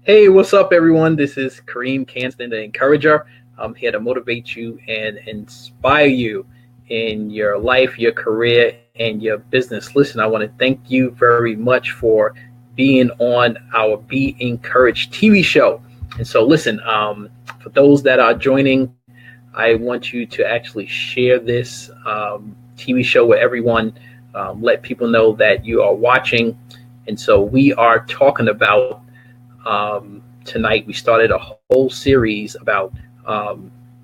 Hey, what's up, everyone? This is Karriem Kanston, the encourager. I'm here to motivate you and inspire you in your life, your career, and your business. Listen, I want to thank you very much for being on our Be Encouraged TV show. And so, listen, for those that are joining, I want you to actually share this TV show with everyone. Let people know that you are watching. And so, we are talking about tonight. We started a whole series about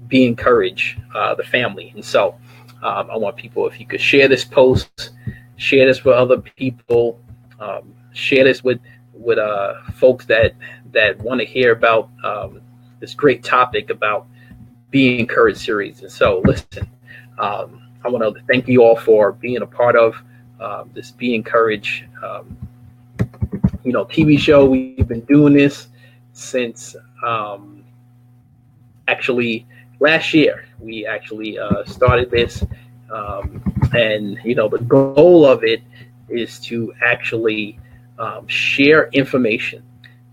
be encouraged, the family. And so I want people, if you could share this post, share this with other people, share this with folks that want to hear about this great topic about be encouraged series. And so listen, I want to thank you all for being a part of this be encouraged TV show. We've been doing this since actually last year. We actually started this, and the goal of it is to actually share information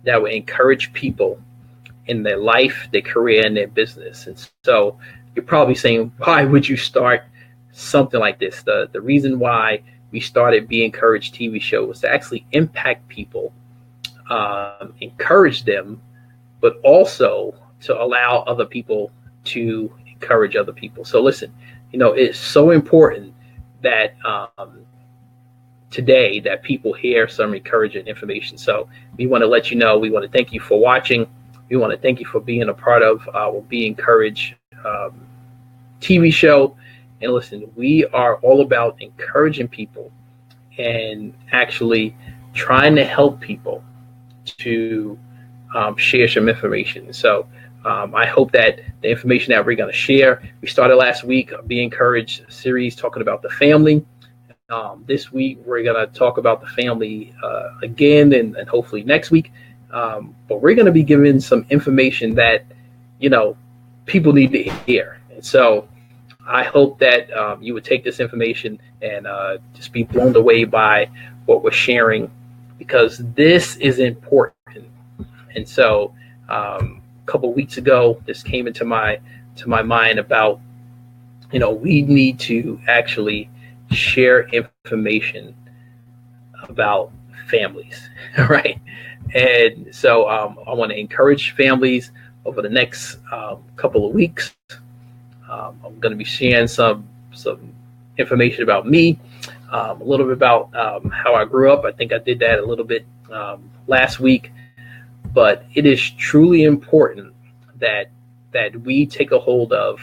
that will encourage people in their life, their career, and their business. And so you're probably saying, why would you start something like this? The reason why we started Be Encouraged TV show was to actually impact people, encourage them, but also to allow other people to encourage other people. So listen, it's so important that today that people hear some encouraging information. So we want to let you know, we want to thank you for watching. We want to thank you for being a part of our Be Encouraged TV show. And listen, we are all about encouraging people and actually trying to help people to share some information. So I hope that the information that we're going to share, we started last week, Be Encouraged series talking about the family. This week, we're going to talk about the family again, and hopefully next week. But we're going to be giving some information that, people need to hear. And so I hope that you would take this information and just be blown away by what we're sharing, because this is important. And so a couple of weeks ago, this came into my mind about, we need to actually share information about families, right? And so I want to encourage families over the next couple of weeks. I'm going to be sharing some information about me, a little bit about how I grew up. I think I did that a little bit last week, but it is truly important that we take a hold of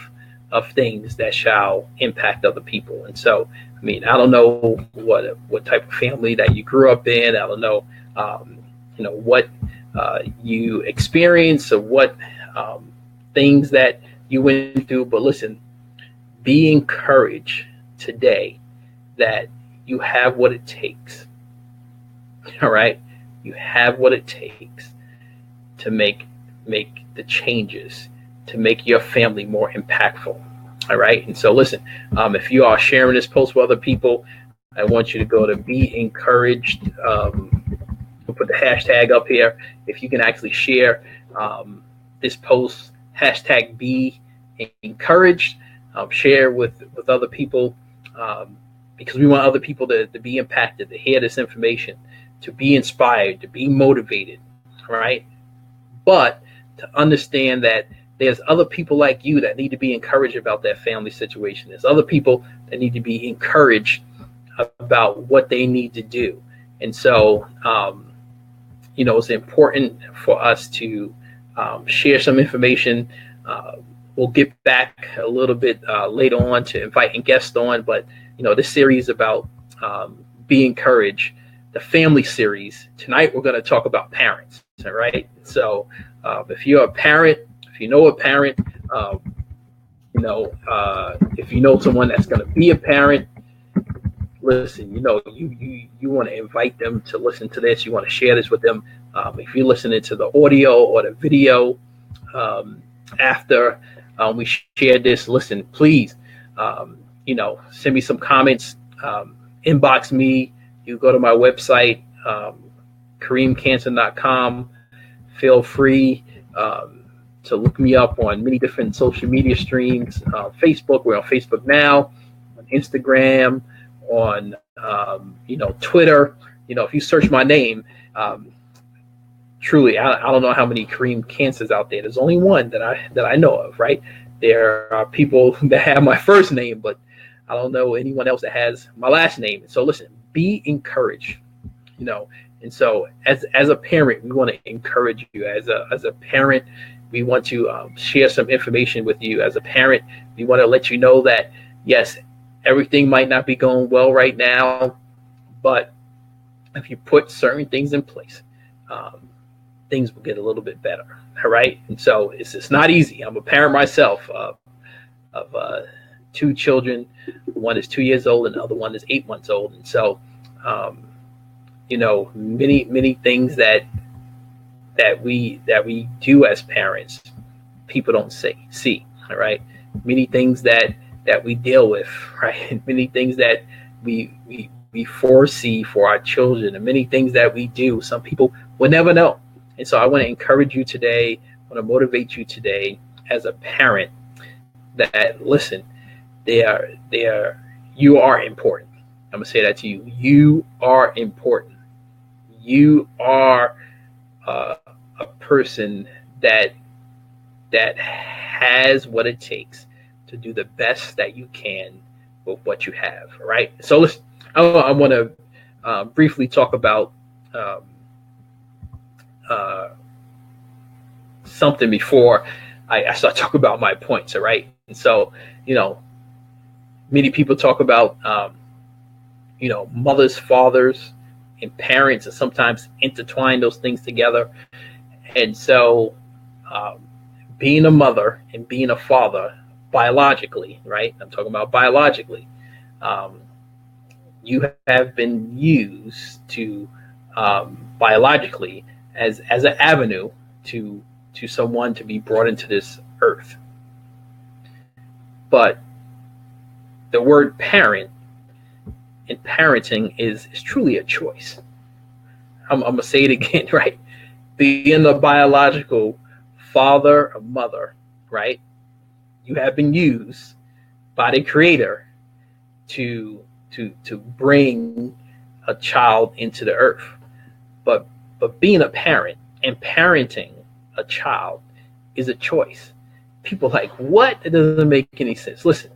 things that shall impact other people. And so, I don't know what type of family that you grew up in. I don't know, what you experienced or what things that you went through. But listen, be encouraged today that you have what it takes. All right, you have what it takes to make the changes to make your family more impactful. All right. And so listen, if you are sharing this post with other people, I want you to go to Be Encouraged. We'll put the hashtag up here. If you can actually share this post, hashtag Be Encouraged, share with other people, because we want other people to be impacted, to hear this information, to be inspired, to be motivated. Right. But to understand that there's other people like you that need to be encouraged about their family situation. There's other people that need to be encouraged about what they need to do. And so, it's important for us to share some information. We'll get back a little bit later on to inviting guests on, but, this series about Be Encouraged, the family series. Tonight, we're going to talk about parents. All right. So if you're a parent, if you know a parent, if you know someone that's going to be a parent, listen, you want to invite them to listen to this. You want to share this with them. If you're listening to the audio or the video after we shared this, listen, please, send me some comments, inbox me. You go to my website, KarriemKanston.com, Feel free to look me up on many different social media streams. Facebook, we're on Facebook now, on Instagram, on Twitter. If you search my name, truly, I don't know how many Karriem Kanstons out there. There's only one that I know of, right? There are people that have my first name, but I don't know anyone else that has my last name. So listen, be encouraged, And so as a parent, we want to encourage you. As a parent, we want to share some information with you. As a parent, we want to let you know that, yes, everything might not be going well right now, but if you put certain things in place, things will get a little bit better. All right. And so it's not easy. I'm a parent myself of two children. One is 2 years old and the other one is 8 months old. And so, many things that we do as parents, people don't see. All right. Many things that we deal with, right? Many things that we foresee for our children, and many things that we do, some people will never know. And so I want to encourage you today, I want to motivate you today as a parent that, listen, you are important. I'm going to say that to you. You are important. You are a person that has what it takes to do the best that you can with what you have, right? So listen, I want to briefly talk about something before I start talking about my points, all right? And so, many people talk about, mothers, fathers, and parents, and sometimes intertwine those things together. And so being a mother and being a father biologically, right? I'm talking about biologically. You have been used to biologically as an avenue to someone to be brought into this earth. But the word parent and parenting is truly a choice. I'm going to say it again, right? Being a biological father or mother, right? You have been used by the Creator to bring a child into the earth. But being a parent and parenting a child is a choice. People are like, what? It doesn't make any sense. Listen,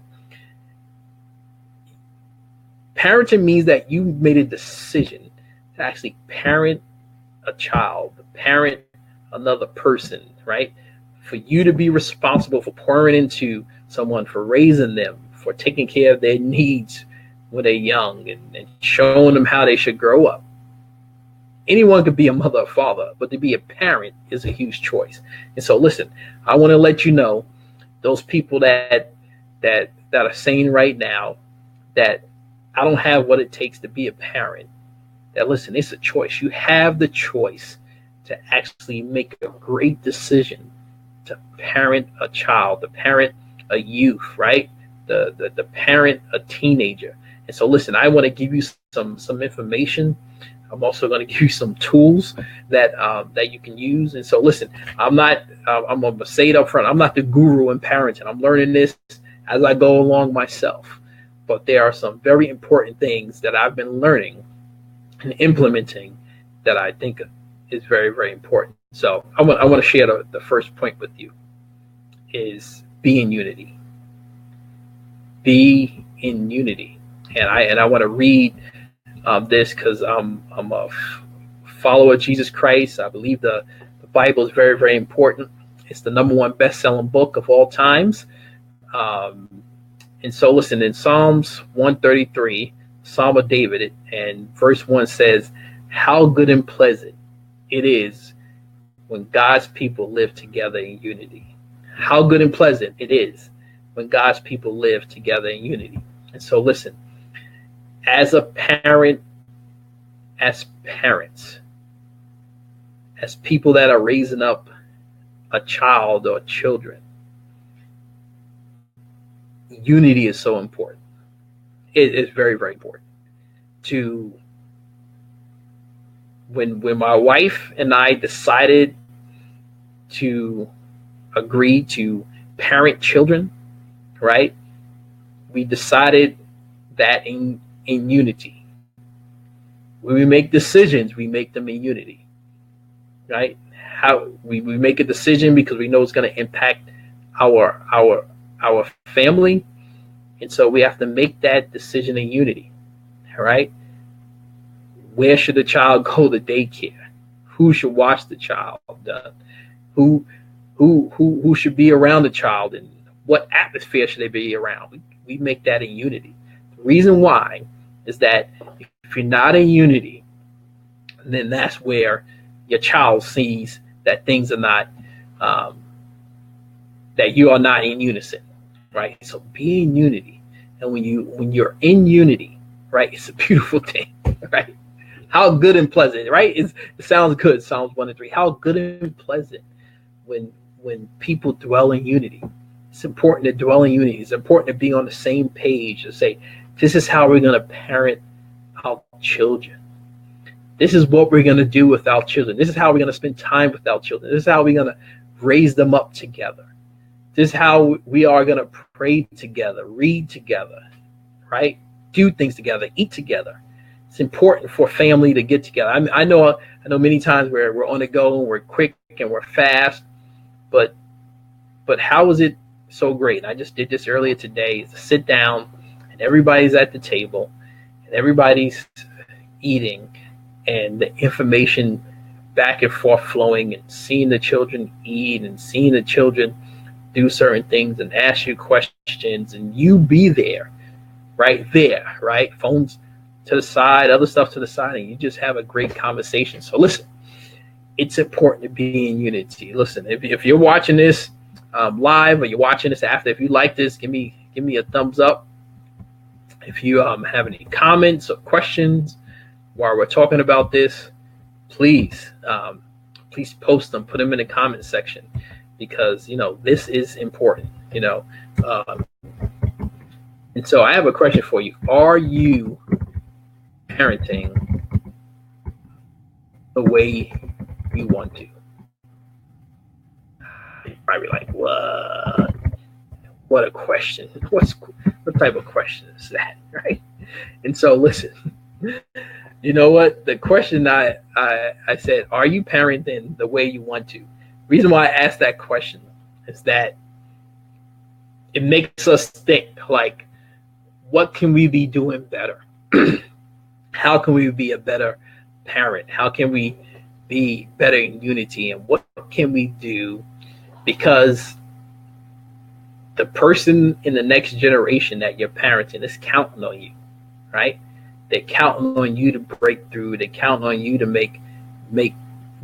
parenting means that you made a decision to actually parent a child, parent another person, right? For you to be responsible for pouring into someone, for raising them, for taking care of their needs when they're young and showing them how they should grow up. Anyone could be a mother or father, but to be a parent is a huge choice. And so listen, I want to let you know, those people that are saying right now that I don't have what it takes to be a parent, that listen, it's a choice. You have the choice to actually make a great decision to parent a child, to parent a youth, right? The parent a teenager. And so listen, I want to give you some information. I'm also going to give you some tools that you can use. And so listen, I'm going to say it up front. I'm not the guru in parenting. I'm learning this as I go along myself. But there are some very important things that I've been learning and implementing that I think is very, very important. So I want to share the first point with you is be in unity. Be in unity. And I want to read this because I'm a follower of Jesus Christ. I believe the Bible is very, very important. It's the #1 best-selling book of all times. And so listen, in Psalms 133, Psalm of David, and verse 1 says, how good and pleasant it is when God's people live together in unity. How good and pleasant it is when God's people live together in unity. And so listen, as a parent, as parents, as people that are raising up a child or children, unity is so important. It is very, very important. When my wife and I decided to agree to parent children, right? We decided that in unity. When we make decisions, we make them in unity, right? How we make a decision because we know it's going to impact our family, and so we have to make that decision in unity. All right. Where should the child go to daycare? Who should watch the child? Who should be around the child, and what atmosphere should they be around? We make that in unity. The reason why is that if you're not in unity, then that's where your child sees that things are not, that you are not in unison, right? So be in unity, and when you're in unity, right, it's a beautiful thing, right? How good and pleasant, right? It sounds good. Psalms 1 and 3. How good and pleasant when people dwell in unity. It's important to dwell in unity. It's important to be on the same page and say, this is how we're going to parent our children. This is what we're going to do with our children. This is how we're going to spend time with our children. This is how we're going to raise them up together. This is how we are going to pray together, read together, right? Do things together, eat together. It's important for family to get together. I know many times we're on the go and we're quick and we're fast, but how is it so great? I just did this earlier today, is to sit down and everybody's at the table and everybody's eating, and the information back and forth flowing, and seeing the children eat and seeing the children do certain things and ask you questions, and you be there, right there, right? Phones to the side, other stuff to the side, and you just have a great conversation. So listen, it's important to be in unity. Listen, if you're watching this live, or you're watching this after, if you like this, give me a thumbs up. If you have any comments or questions while we're talking about this, please post them, put them in the comment section, because this is important. And so I have a question for you. Are you parenting the way you want to? You're probably like, what a question. What type of question is that, right? And so listen, you know what? The question I said, are you parenting the way you want to? The reason why I asked that question is that it makes us think, like, what can we be doing better? How can we be a better parent? How can we be better in unity? And what can we do? Because the person in the next generation that you're parenting is counting on you, right? They're counting on you to break through. They're counting on you to make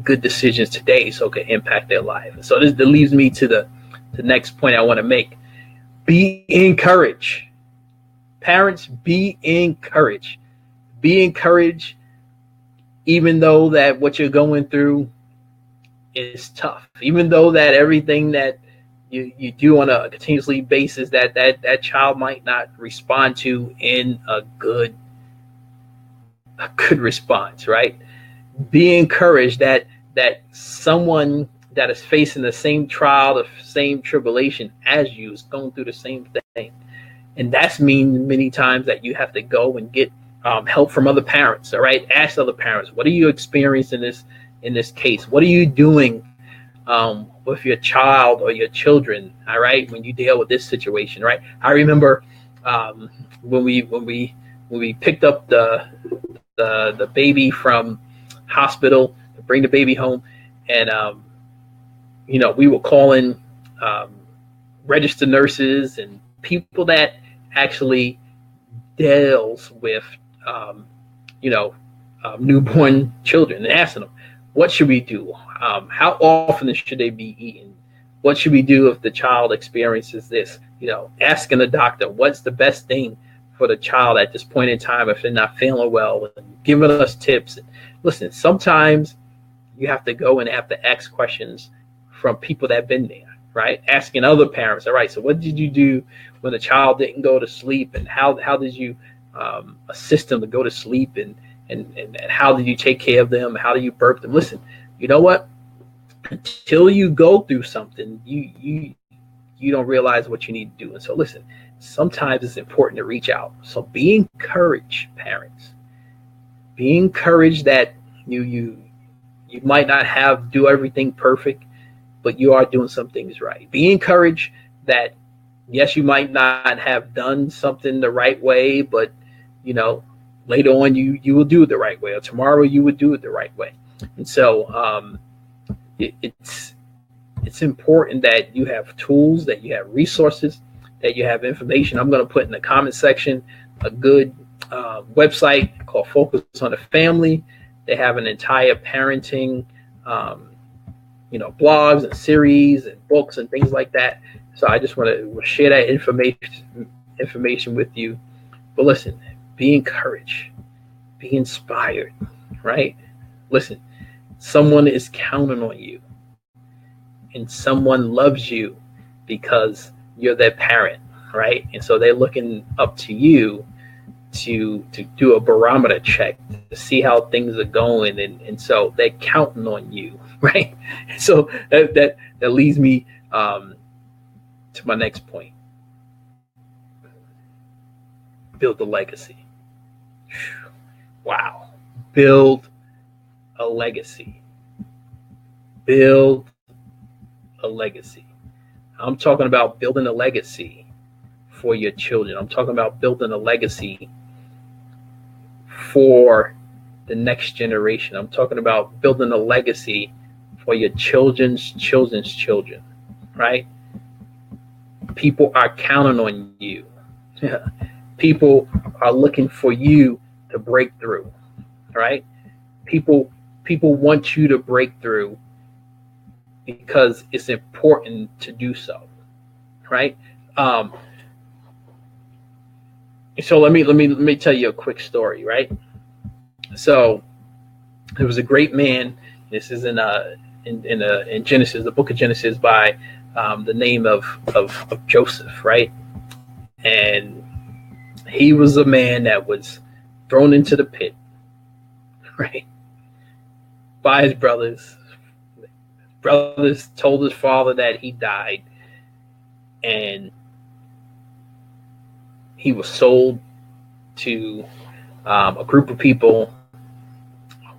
good decisions today so it can impact their life. And so that leads me to the next point I want to make. Be encouraged. Parents, be encouraged. Be encouraged, even though that what you're going through is tough. Even though that everything that you do on a continuously basis that child might not respond to in a good response, right? Be encouraged that someone that is facing the same trial, the same tribulation as you is going through the same thing. And that's mean many times that you have to go and get help from other parents. All right. Ask other parents, what are you experiencing in this case? What are you doing with your child or your children? All right. When you deal with this situation, right? I remember when we picked up the baby from hospital to bring the baby home, and we were calling registered nurses and people that actually deals with newborn children, and asking them, what should we do? How often should they be eaten? What should we do if the child experiences this? Asking the doctor, what's the best thing for the child at this point in time if they're not feeling well, and giving us tips. And listen, sometimes you have to go and have to ask questions from people that have been there, right? Asking other parents, all right, so what did you do when the child didn't go to sleep, and how did you assist them to go to sleep, and how did you take care of them? How do you burp them? Listen, you know what? until you go through something, you don't realize what you need to do. And so listen, sometimes it's important to reach out. So be encouraged, parents. Be encouraged that you might not do everything perfect, but you are doing some things right. Be encouraged that yes, you might not have done something the right way, but later on you will do it the right way, or tomorrow you would do it the right way. And so it's important that you have tools, that you have resources, that you have information. I'm going to put in the comment section a good website called Focus on the Family. They have an entire parenting, blogs and series and books and things like that. So I just want to share that information with you. But listen, be encouraged, be inspired, right? Listen, someone is counting on you, and someone loves you because you're their parent, right? And so they're looking up to you to do a barometer check to see how things are going, and so they're counting on you, right? So that leads me to my next point. Build a legacy. Wow. Build a legacy. Build a legacy. I'm talking about building a legacy for your children. I'm talking about building a legacy for the next generation. I'm talking about building a legacy for your children's children's children, right? People are counting on you. People are looking for you to break through, right? People want you to break through because it's important to do so, right? So let me tell you a quick story, right? So there was a great man. This is in Genesis, the book of Genesis, by the name of Joseph, right? And he was a man that was thrown into the pit, right, by his brothers. Brothers told his father that he died, and he was sold to a group of people,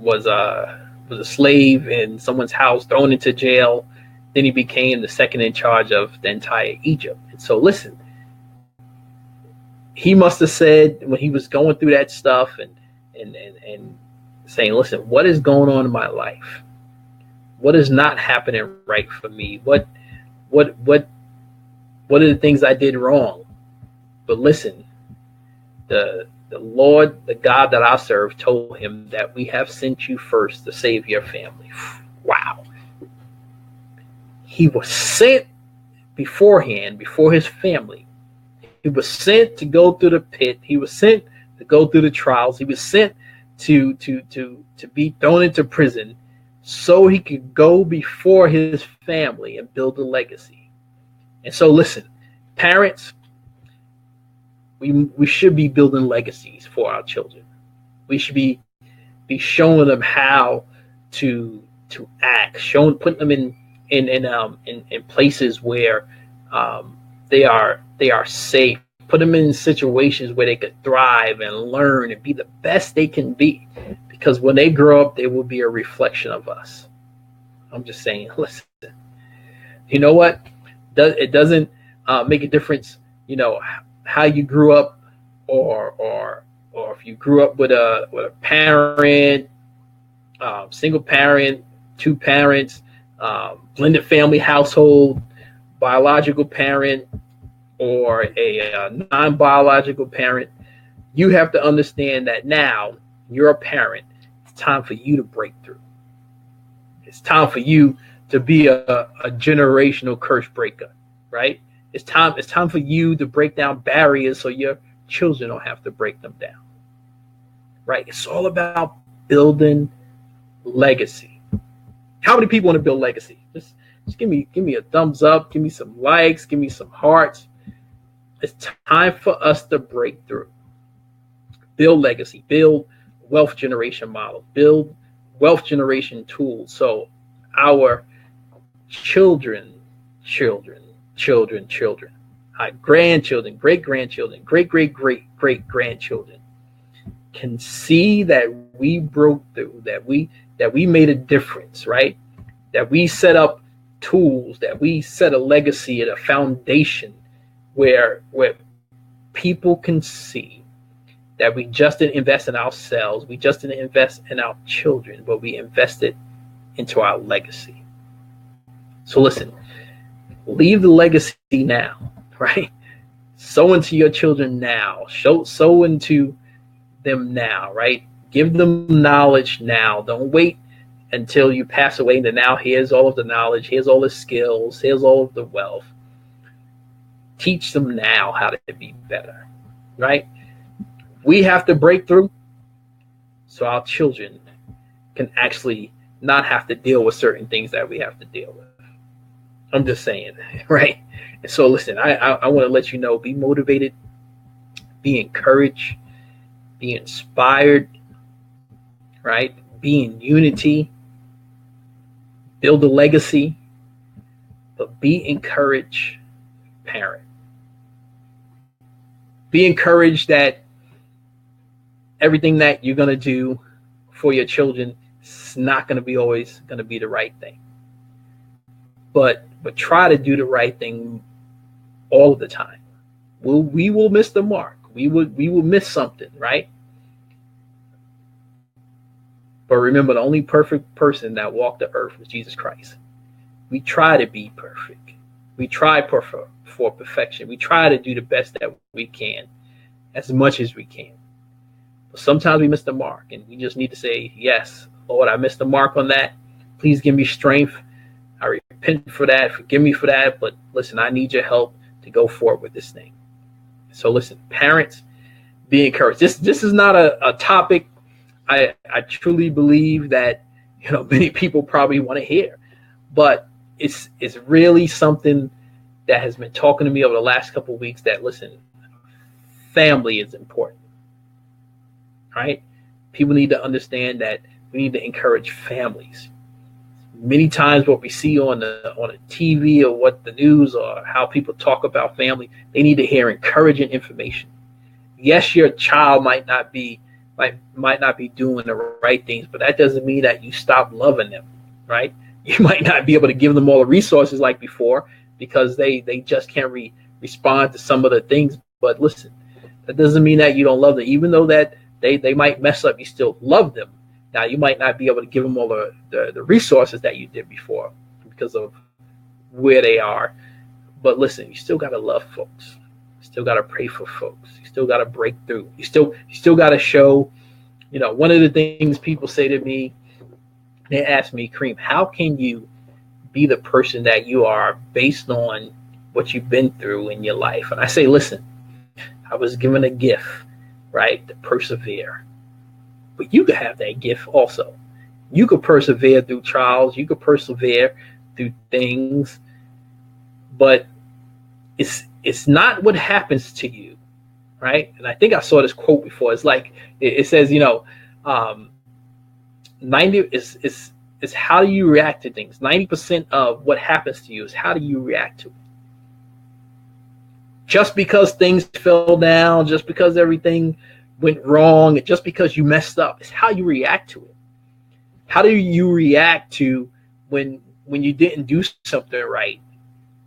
was a slave in someone's house, thrown into jail. Then he became the second in charge of the entire Egypt. And so listen, he must have said when he was going through that stuff and saying, listen, what is going on in my life? What is not happening right for me? What are the things I did wrong? But listen, the Lord, the God that I serve, told him that we have sent you first to save your family. Wow. He was sent beforehand, before his family. He was sent to go through the pit. He was sent to go through the trials. He was sent to be thrown into prison so he could go before his family and build a legacy. And so listen, parents, we should be building legacies for our children. We should be showing them how to act, putting them in places where they are safe. Put them in situations where they could thrive and learn and be the best they can be. Because when they grow up, they will be a reflection of us. I'm just saying, listen, you know what? It doesn't make a difference, how you grew up, or if you grew up with a parent, single parent, two parents, blended family household, biological parent, or a non-biological parent. You have to understand that now you're a parent. It's time for you to break through. It's time for you to be a generational curse breaker, right? It's time for you to break down barriers so your children don't have to break them down, right? It's all about building legacy. How many people want to build legacy? Just give me a thumbs up, give me some likes, give me some hearts. It's time for us to break through. Build legacy, build wealth generation models, build wealth generation tools. So our children, children, children, children, our grandchildren, great grandchildren, great great great great grandchildren can see that we broke through, that we made a difference, right? That we set up tools, that we set a legacy and a foundation where people can see that we just didn't invest in ourselves, we just didn't invest in our children, but we invested into our legacy. So listen, leave the legacy now, right? Sow into your children now. Sow into them now, right? Give them knowledge now. Don't wait until you pass away. And now here's all of the knowledge. Here's all the skills. Here's all of the wealth. Teach them now how to be better, right? We have to break through so our children can actually not have to deal with certain things that we have to deal with. I'm just saying, right? And so listen, I want to let you know, be motivated, be encouraged, be inspired, right? Be in unity, build a legacy, but be encouraged, parent. Be encouraged that everything that you're going to do for your children is not going to be always going to be the right thing. But try to do the right thing all of the time. We will miss the mark. We will miss something, right? But remember, the only perfect person that walked the earth was Jesus Christ. We try to be perfect. We try for perfection. We try to do the best that we can, as much as we can. But sometimes we miss the mark, and we just need to say, yes, Lord, I missed the mark on that. Please give me strength. I repent for that. Forgive me for that. But listen, I need your help to go forward with this thing. So listen, parents, be encouraged. This is not a topic I truly believe that many people probably want to hear, but it's really something that has been talking to me over the last couple of weeks. That listen, family is important, right? People need to understand that we need to encourage families. Many times what we see on the TV or what the news or how people talk about family, they need to hear encouraging information. Yes, your child might not be doing the right things, but that doesn't mean that you stop loving them, right? You might not be able to give them all the resources like before because they just can't respond to some of the things. But listen, that doesn't mean that you don't love them. Even though that they might mess up, you still love them. Now, you might not be able to give them all the resources that you did before because of where they are. But listen, you still got to love folks. You still got to pray for folks. You still got to break through. You still got to show, one of the things people say to me, they ask me, Karriem, how can you be the person that you are based on what you've been through in your life? And I say, listen, I was given a gift, right, to persevere. But you could have that gift also. You could persevere through trials. You could persevere through things. But it's not what happens to you, right? And I think I saw this quote before. It's like it says, 90 is how you react to things. 90% of what happens to you is how do you react to it. Just because things fell down, just because everything went wrong, and just because you messed up, it's how you react to it. How do you react to when you didn't do something right,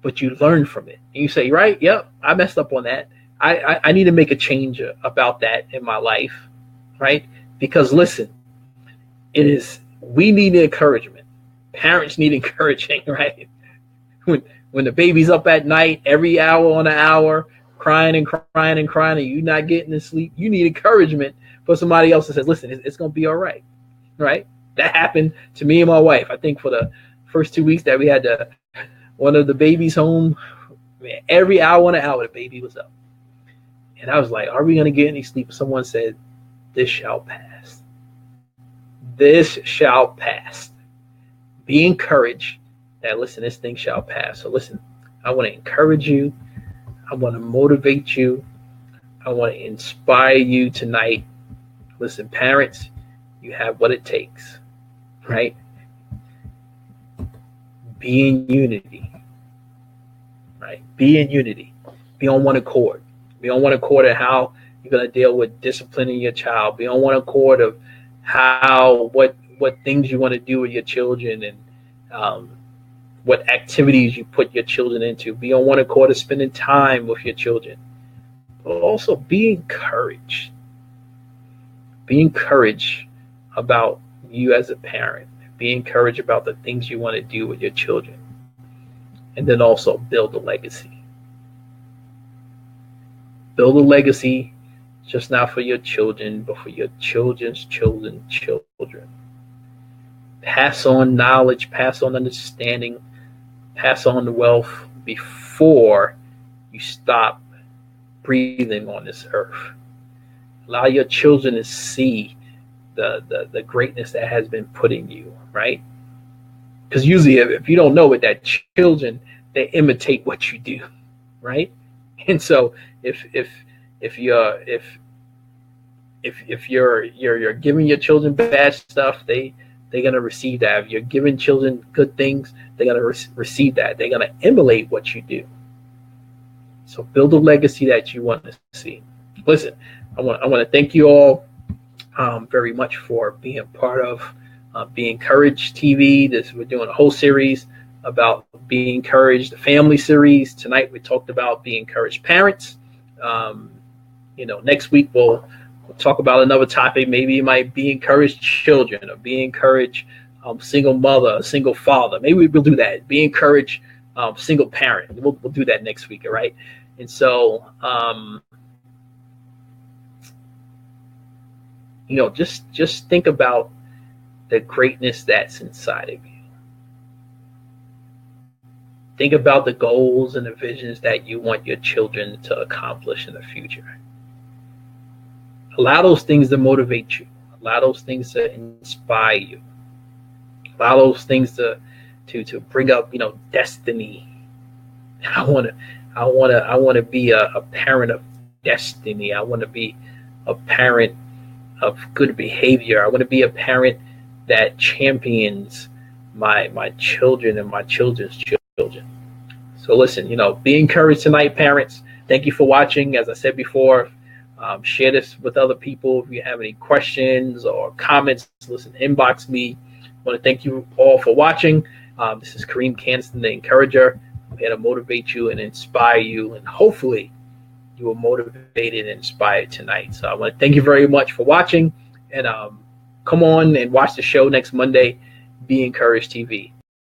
but you learn from it? And you say, right, yep, I messed up on that. I need to make a change about that in my life, right? Because listen, we need encouragement. Parents need encouraging, right? When the baby's up at night, every hour on an hour, crying and crying and crying, and you're not getting to sleep, you need encouragement for somebody else that says, listen, it's going to be all right, right? That happened to me and my wife. I think for the first 2 weeks that we had one of the babies home, man, every hour on an hour, the baby was up. And I was like, are we going to get any sleep? Someone said, this shall pass. This shall pass. Be encouraged that, listen, this thing shall pass. So listen, I want to encourage you. I want to motivate you. I want to inspire you tonight. Listen, parents, you have what it takes, right? be in unity, right? Be in unity. Be on one accord. Be on one accord of how you're going to deal with disciplining your child. Be on one accord of what things you want to do with your children, and what activities you put your children into. Be on one accord of spending time with your children. But also be encouraged. Be encouraged about you as a parent. Be encouraged about the things you want to do with your children. And then also build a legacy. Build a legacy just not for your children, but for your children's children's children. Pass on knowledge, pass on understanding, pass on the wealth before you stop breathing on this earth. Allow your children to see the greatness that has been put in you, right? Because usually, if you don't know it, that children, they imitate what you do, right? And so if you're giving your children bad stuff, they're gonna receive that. If you're giving children good things, they're gonna receive that. They're gonna emulate what you do. So build a legacy that you want to see. Listen, I want to thank you all very much for being part of Be Encouraged TV. We're doing a whole series about Be Encouraged, the family series. Tonight we talked about Be Encouraged parents. Next week we'll talk about another topic. Maybe it might be encouraged children, or be encouraged single mother, single father. Maybe we'll do that. Be encouraged single parent. We'll do that next week, all right? And so, just think about the greatness that's inside of you. Think about the goals and the visions that you want your children to accomplish in the future. Allow those things to motivate you. Allow those things to inspire you. Allow those things to bring up, destiny. I want to be a parent of destiny. I want to be a parent of good behavior. I want to be a parent that champions my children and my children's children. So listen, be encouraged tonight, parents. Thank you for watching. As I said before, share this with other people. If you have any questions or comments, listen, inbox me. I want to thank you all for watching. This is Karriem Kanston, the Encourager. I'm here to motivate you and inspire you, and hopefully you were motivated and inspired tonight. So I want to thank you very much for watching, and come on and watch the show next Monday, Be Encouraged TV.